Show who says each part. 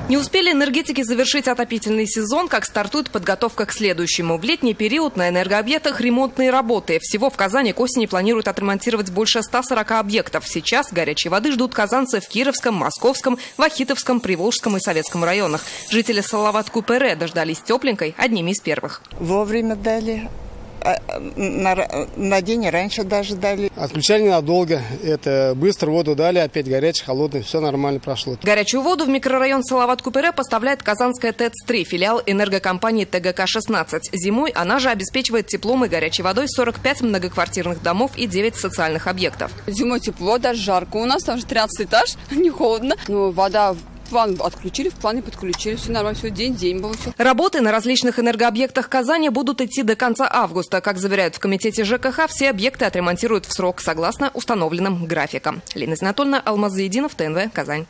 Speaker 1: Не успели энергетики завершить отопительный сезон, как стартует подготовка к следующему. В летний период на энергообъектах ремонтные работы. Всего в Казани к осени планируют отремонтировать больше 140 объектов. Сейчас горячей воды ждут казанцы в Кировском, Московском, Вахитовском, Приволжском и Советском районах. Жители Салават-Купере дождались тепленькой одними из первых.
Speaker 2: Вовремя дали. На день раньше даже дали.
Speaker 3: Отключали ненадолго. Это быстро воду дали, опять горячая, холодная, все нормально прошло.
Speaker 1: Горячую воду в микрорайон Салават-Купере поставляет казанская ТЭЦ-3, филиал энергокомпании ТГК-16. Зимой она же обеспечивает теплом и горячей водой 45 многоквартирных домов и 9 социальных объектов.
Speaker 4: Зимой тепло, даже жарко. У нас там же 13 этаж, не холодно. Но вода... План отключили, в плане подключили. Все нормально, все день было. Все.
Speaker 1: Работы на различных энергообъектах Казани будут идти до конца августа. Как заверяют в комитете ЖКХ, все объекты отремонтируют в срок согласно установленным графикам. Лена Знатольна, Алмаз Заединов, ТНВ, Казань.